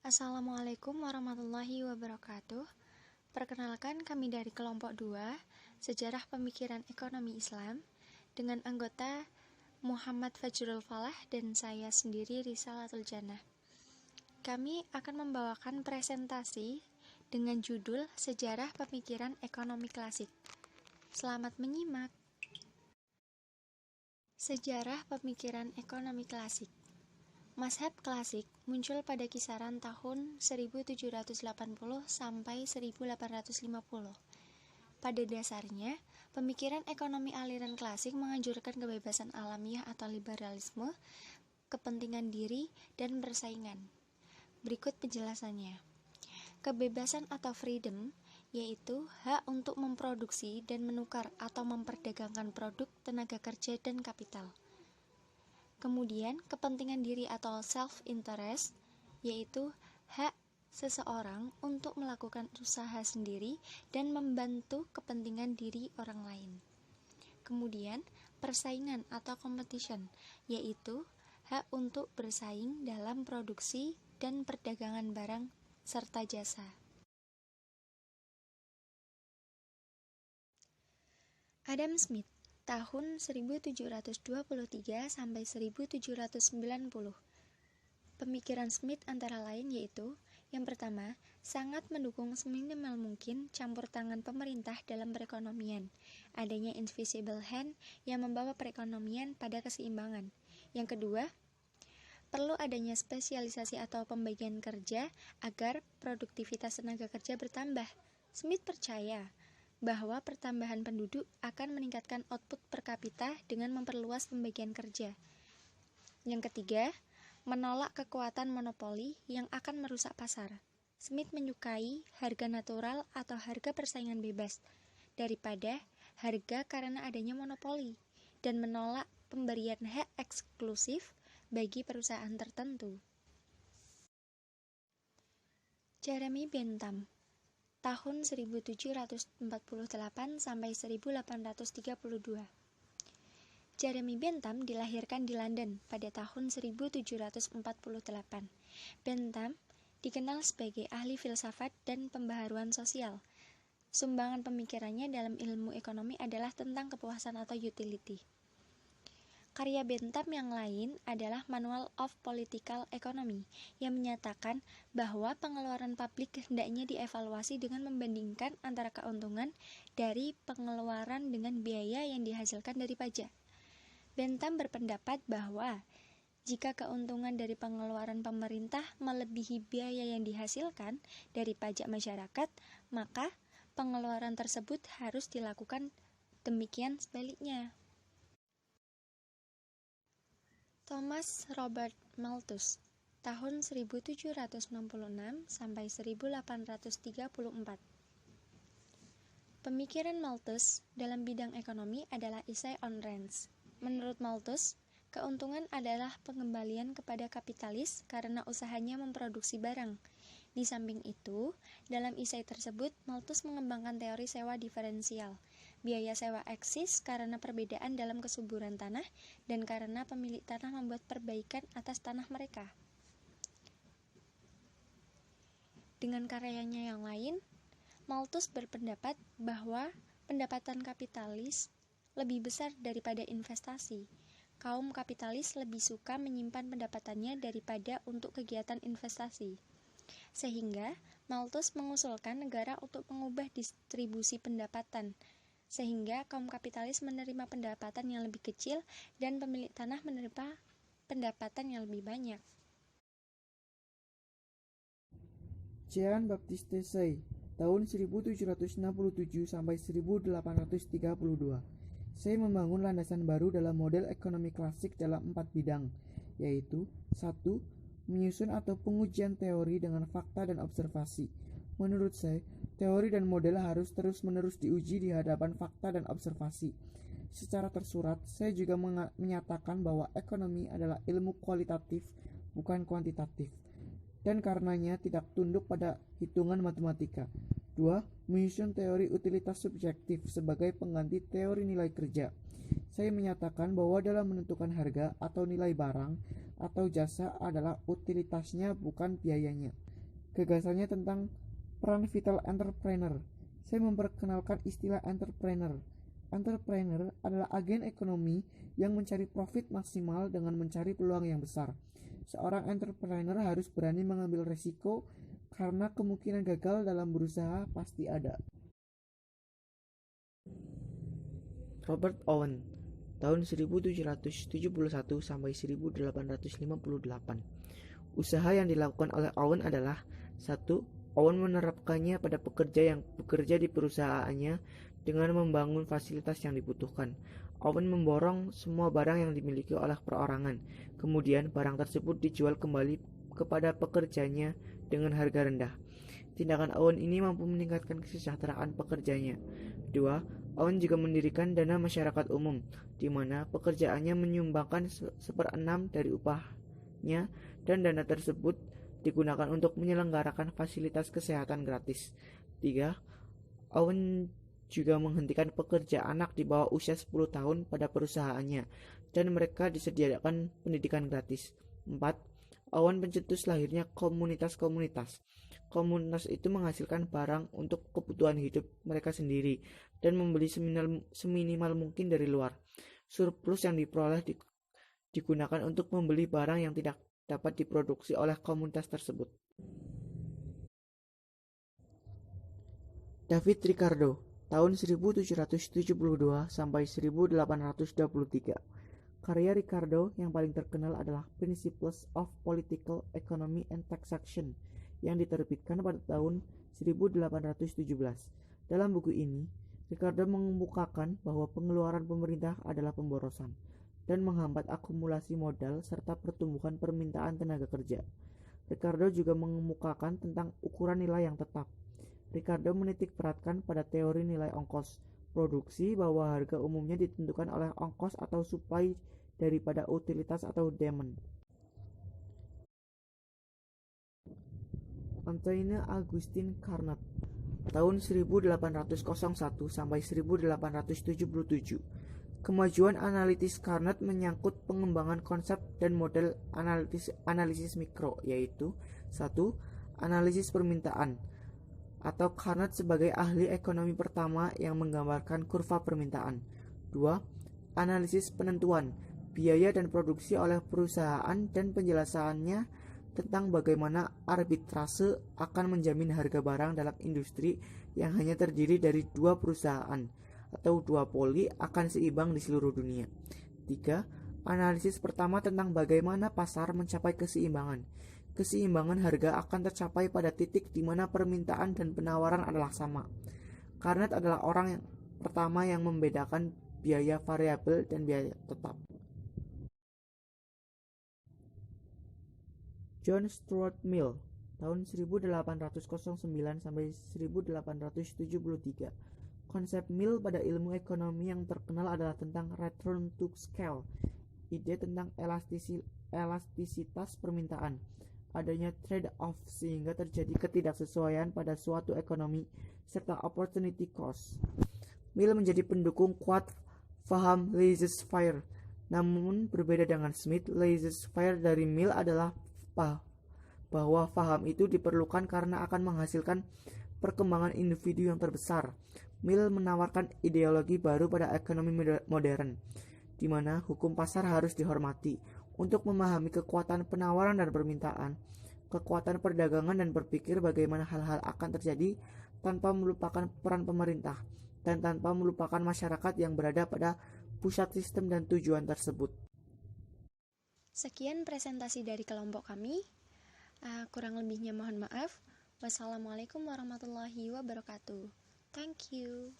Assalamualaikum warahmatullahi wabarakatuh. Perkenalkan, kami dari kelompok 2, Sejarah Pemikiran Ekonomi Islam, dengan anggota Muhammad Fajrul Falah dan saya sendiri Risalatul Jannah. Kami akan membawakan presentasi dengan judul Sejarah Pemikiran Ekonomi Klasik. Selamat menyimak. Sejarah Pemikiran Ekonomi Klasik. Mazhab klasik muncul pada kisaran tahun 1780 sampai 1850. Pada dasarnya, pemikiran ekonomi aliran klasik menganjurkan kebebasan alamiah atau liberalisme, kepentingan diri, dan persaingan. Berikut penjelasannya. Kebebasan atau freedom yaitu hak untuk memproduksi dan menukar atau memperdagangkan produk, tenaga kerja, dan kapital. Kemudian, kepentingan diri atau self-interest, yaitu hak seseorang untuk melakukan usaha sendiri dan membantu kepentingan diri orang lain. Kemudian, persaingan atau competition, yaitu hak untuk bersaing dalam produksi dan perdagangan barang serta jasa. Adam Smith tahun 1723 sampai 1790. Pemikiran Smith antara lain yaitu: yang pertama, sangat mendukung seminimal mungkin campur tangan pemerintah dalam perekonomian, adanya invisible hand yang membawa perekonomian pada keseimbangan. Yang kedua, perlu adanya spesialisasi atau pembagian kerja agar produktivitas tenaga kerja bertambah. Smith percaya bahwa pertambahan penduduk akan meningkatkan output per kapita dengan memperluas pembagian kerja. Yang ketiga, menolak kekuatan monopoli yang akan merusak pasar. Smith menyukai harga natural atau harga persaingan bebas daripada harga karena adanya monopoli, dan menolak pemberian hak eksklusif bagi perusahaan tertentu. Jeremy Bentham tahun 1748 sampai 1832. Jeremy Bentham dilahirkan di London pada tahun 1748. Bentham dikenal sebagai ahli filsafat dan pembaharuan sosial. Sumbangan pemikirannya dalam ilmu ekonomi adalah tentang kepuasan atau utility. Karya Bentham yang lain adalah Manual of Political Economy yang menyatakan bahwa pengeluaran publik hendaknya dievaluasi dengan membandingkan antara keuntungan dari pengeluaran dengan biaya yang dihasilkan dari pajak. Bentham berpendapat bahwa jika keuntungan dari pengeluaran pemerintah melebihi biaya yang dihasilkan dari pajak masyarakat, maka pengeluaran tersebut harus dilakukan demikian sebaliknya. Thomas Robert Malthus tahun 1766 sampai 1834. Pemikiran Malthus dalam bidang ekonomi adalah Essay on Rents. Menurut Malthus, keuntungan adalah pengembalian kepada kapitalis karena usahanya memproduksi barang. Di samping itu, dalam esai tersebut, Malthus mengembangkan teori sewa diferensial. Biaya sewa eksis karena perbedaan dalam kesuburan tanah dan karena pemilik tanah membuat perbaikan atas tanah mereka. Dengan karyanya yang lain, Malthus berpendapat bahwa pendapatan kapitalis lebih besar daripada investasi. Kaum kapitalis lebih suka menyimpan pendapatannya daripada untuk kegiatan investasi. Sehingga Malthus mengusulkan negara untuk mengubah distribusi pendapatan, sehingga kaum kapitalis menerima pendapatan yang lebih kecil dan pemilik tanah menerima pendapatan yang lebih banyak. Jean Baptiste Say tahun 1767 sampai 1832. Say membangun landasan baru dalam model ekonomi klasik dalam 4 bidang, yaitu 1. Menyusun atau pengujian teori dengan fakta dan observasi. Menurut Say, teori dan model harus terus-menerus diuji di hadapan fakta dan observasi. Secara tersurat, saya juga menyatakan bahwa ekonomi adalah ilmu kualitatif, bukan kuantitatif, dan karenanya tidak tunduk pada hitungan matematika. 2. Menyusun teori utilitas subjektif sebagai pengganti teori nilai kerja. Saya menyatakan bahwa dalam menentukan harga atau nilai barang atau jasa adalah utilitasnya, bukan biayanya. Gagasannya tentang peran vital entrepreneur. Saya memperkenalkan istilah entrepreneur. Entrepreneur adalah agen ekonomi yang mencari profit maksimal dengan mencari peluang yang besar. Seorang entrepreneur harus berani mengambil risiko karena kemungkinan gagal dalam berusaha pasti ada. Robert Owen, tahun 1771 sampai 1858. Usaha yang dilakukan oleh Owen adalah 1. Owen menerapkannya pada pekerja yang bekerja di perusahaannya dengan membangun fasilitas yang dibutuhkan. Owen memborong semua barang yang dimiliki oleh perorangan. Kemudian barang tersebut dijual kembali kepada pekerjanya dengan harga rendah. Tindakan Owen ini mampu meningkatkan kesejahteraan pekerjanya. 2. Owen juga mendirikan dana masyarakat umum, di mana pekerjaannya menyumbangkan 1/6 dari upahnya dan dana tersebut digunakan untuk menyelenggarakan fasilitas kesehatan gratis. 3. Owen juga menghentikan pekerja anak di bawah usia 10 tahun pada perusahaannya dan mereka disediakan pendidikan gratis. 4. Owen pencetus lahirnya komunitas-komunitas. Komunitas itu menghasilkan barang untuk kebutuhan hidup mereka sendiri dan membeli seminimal mungkin dari luar. Surplus yang diperoleh digunakan untuk membeli barang yang tidak dapat diproduksi oleh komunitas tersebut. David Ricardo, tahun 1772 sampai 1823. Karya Ricardo yang paling terkenal adalah Principles of Political Economy and Taxation yang diterbitkan pada tahun 1817. Dalam buku ini, Ricardo mengemukakan bahwa pengeluaran pemerintah adalah pemborosan dan menghambat akumulasi modal serta pertumbuhan permintaan tenaga kerja. Ricardo juga mengemukakan tentang ukuran nilai yang tetap. Ricardo menitikberatkan pada teori nilai ongkos produksi bahwa harga umumnya ditentukan oleh ongkos atau supply daripada utilitas atau demand. Antoine Augustin Carnot, tahun 1801 sampai 1877. Kemajuan analitis Carnot menyangkut pengembangan konsep dan model analisis mikro, yaitu 1. Analisis permintaan, atau Carnot sebagai ahli ekonomi pertama yang menggambarkan kurva permintaan. 2. Analisis penentuan biaya dan produksi oleh perusahaan dan penjelasannya tentang bagaimana arbitrase akan menjamin harga barang dalam industri yang hanya terdiri dari dua perusahaan atau duopoli akan seimbang di seluruh dunia. 3. Analisis pertama tentang bagaimana pasar mencapai keseimbangan. Keseimbangan harga akan tercapai pada titik di mana permintaan dan penawaran adalah sama. Carnot adalah orang yang pertama yang membedakan biaya variabel dan biaya tetap. John Stuart Mill, tahun 1809 sampai 1873. Konsep Mill pada ilmu ekonomi yang terkenal adalah tentang return to scale, ide tentang elastisitas permintaan, adanya trade-off sehingga terjadi ketidaksesuaian pada suatu ekonomi, serta opportunity cost. Mill menjadi pendukung kuat faham laissez-faire. Namun berbeda dengan Smith, laissez-faire dari Mill adalah bahwa faham itu diperlukan karena akan menghasilkan perkembangan individu yang terbesar. Mill menawarkan ideologi baru pada ekonomi modern, di mana hukum pasar harus dihormati untuk memahami kekuatan penawaran dan permintaan, kekuatan perdagangan dan berpikir bagaimana hal-hal akan terjadi tanpa melupakan peran pemerintah dan tanpa melupakan masyarakat yang berada pada pusat sistem dan tujuan tersebut. Sekian presentasi dari kelompok kami. Kurang lebihnya mohon maaf. Wassalamualaikum warahmatullahi wabarakatuh. Thank you.